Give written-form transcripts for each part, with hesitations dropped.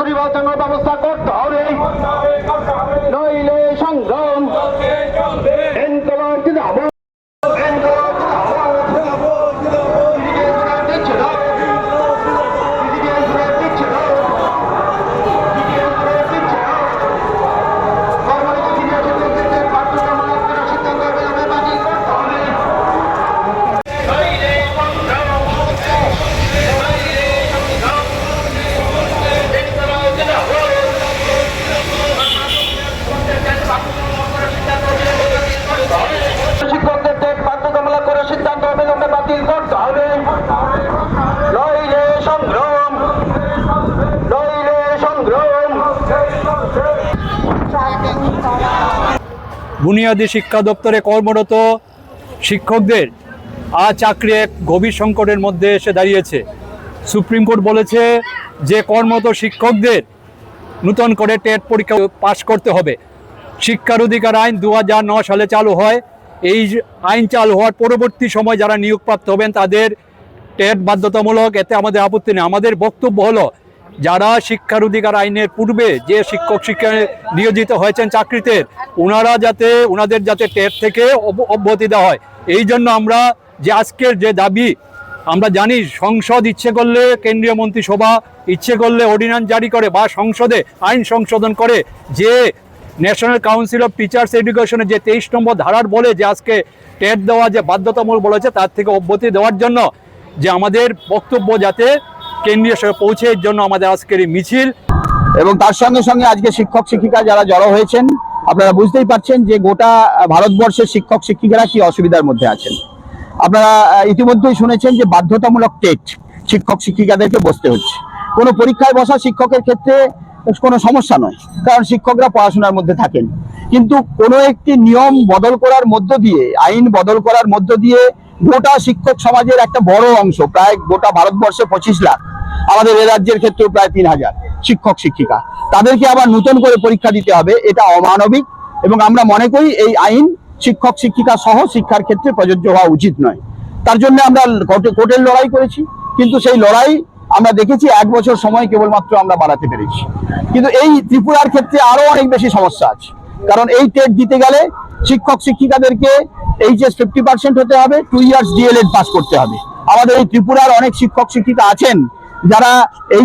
নির্বাচনের ব্যবস্থা করতে হবে, নইলে সংগ্রাম বুনিয়াদী শিক্ষা দপ্তরে কর্মরত শিক্ষকদের আজ চাকরি এক গভীর সংকটের মধ্যে এসে দাঁড়িয়েছে। সুপ্রিম কোর্ট বলেছে যে কর্মরত শিক্ষকদের নতুন করে টেট পরীক্ষা পাশ করতে হবে। শিক্ষার অধিকার আইন 2009 সালে চালু হয়। এই আইন চালু হওয়ার পরবর্তী সময় যারা নিয়োগপ্রাপ্ত হবেন তাদের টেট বাধ্যতামূলক, এতে আমাদের আপত্তি নেই। আমাদের বক্তব্য হলো যারা শিক্ষার অধিকার আইনের পূর্বে যে শিক্ষক শিক্ষায় নিয়োজিত হয়েছেন চাকরিতে, ওনাদের যাতে টেট থেকে অব্যাহতি দেওয়া হয়। এই জন্য আমরা যে আজকের যে দাবি, আমরা জানি সংসদ ইচ্ছে করলে, কেন্দ্রীয় মন্ত্রিসভা ইচ্ছে করলে অর্ডিন্যান্স জারি করে বা সংসদে আইন সংশোধন করে যে ন্যাশনাল কাউন্সিল অফ টিচার্স এডুকেশনের যে 23 নম্বর ধারার বলে যে আজকে টেট দেওয়া যে বাধ্যতামূলক বলেছে, তার থেকে অব্যাহতি দেওয়ার জন্য যে আমাদের বক্তব্য যাতে কেন্দ্রীয় সরকার পৌঁছে, এর জন্য আমাদের আজকের এই মিছিল। এবং তার সঙ্গে সঙ্গে আজকে শিক্ষক শিক্ষিকা যারা জড়ো হয়েছেন, আপনারা বুঝতেই পারছেন যে গোটা ভারতবর্ষের শিক্ষক শিক্ষিকারা কি অসুবিধার মধ্যে আছেন। আপনারা ইতিমধ্যেই শুনেছেন যে বাধ্যতামূলক টেট শিক্ষক শিক্ষিকাদেরকে বসতে হচ্ছে। কোনো পরীক্ষায় বসা শিক্ষকের ক্ষেত্রে কোনো সমস্যা নয়, কারণ শিক্ষকরা পড়াশোনার মধ্যে থাকেন। কিন্তু কোনো একটি নিয়ম বদল করার মধ্য দিয়ে, আইন বদল করার মধ্য দিয়ে গোটা শিক্ষক সমাজের একটা বড় অংশ, প্রায় গোটা ভারতবর্ষে 25 লাখ, আমাদের এ রাজ্যের ক্ষেত্রেও প্রায় 3000 শিক্ষক শিক্ষিকা, তাদেরকে আবার নতুন করে পরীক্ষা দিতে হবে। এটা অমানবিক এবং আমরা মনে করি এই আইন শিক্ষক শিক্ষিকা সহ শিক্ষার ক্ষেত্রে প্রযোজ্য হওয়া উচিত নয়। তার জন্য আমরা কোর্টের লড়াই করেছি, কিন্তু সেই লড়াই আমরা দেখেছি 1 বছর সময় কেবলমাত্র আমরা বাড়াতে পেরেছি। কিন্তু এই ত্রিপুরার ক্ষেত্রে আরো অনেক বেশি সমস্যা আছে, কারণ এই টেট দিতে গেলে শিক্ষক শিক্ষিকাদেরকে HS 50% হতে হবে, 2 ইয়ার্স DLED পাস করতে হবে। আমাদের এই ত্রিপুরার অনেক শিক্ষক শিক্ষিকা আছেন যারা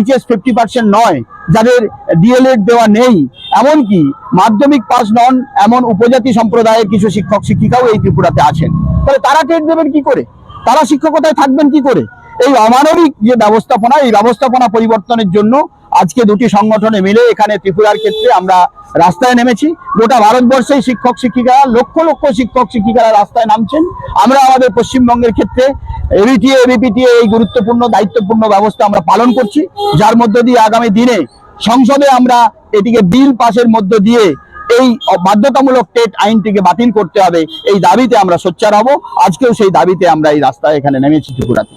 HS 50% নয়, যাদের DLED দেওয়া নেই, এমনকি মাধ্যমিক পাস নন এমন উপজাতি সম্প্রদায়ের কিছু শিক্ষক শিক্ষিকাও এই ত্রিপুরাতে আছেন। তাহলে তারা টেট দেবেন কি করে? তারা শিক্ষকতায় থাকবেন কি করে? এই অমানবিক যে ব্যবস্থাপনা, এই ব্যবস্থাপনা পরিবর্তনের জন্য আজকে দুটি সংগঠনে মিলে এখানে ত্রিপুরার ক্ষেত্রে আমরা রাস্তায় নেমেছি। গোটা ভারতবর্ষে শিক্ষক শিক্ষিকারা, লক্ষ লক্ষ শিক্ষক শিক্ষিকারা রাস্তায় নামছেন। আমরা আমাদের পশ্চিমবঙ্গের ক্ষেত্রে ABTA ABPTA এই গুরুত্বপূর্ণ দায়িত্বপূর্ণ ব্যবস্থা আমরা পালন করছি, যার মধ্য দিয়ে আগামী দিনে সংসদে আমরা এটিকে বিল পাসের মধ্য দিয়ে এই বাধ্যতামূলক টেট আইনটিকে বাতিল করতে হবে, এই দাবিতে আমরা সোচ্চার হব। আজকেও সেই দাবিতে আমরা এই রাস্তায় এখানে নেমেছি ত্রিপুরাতে।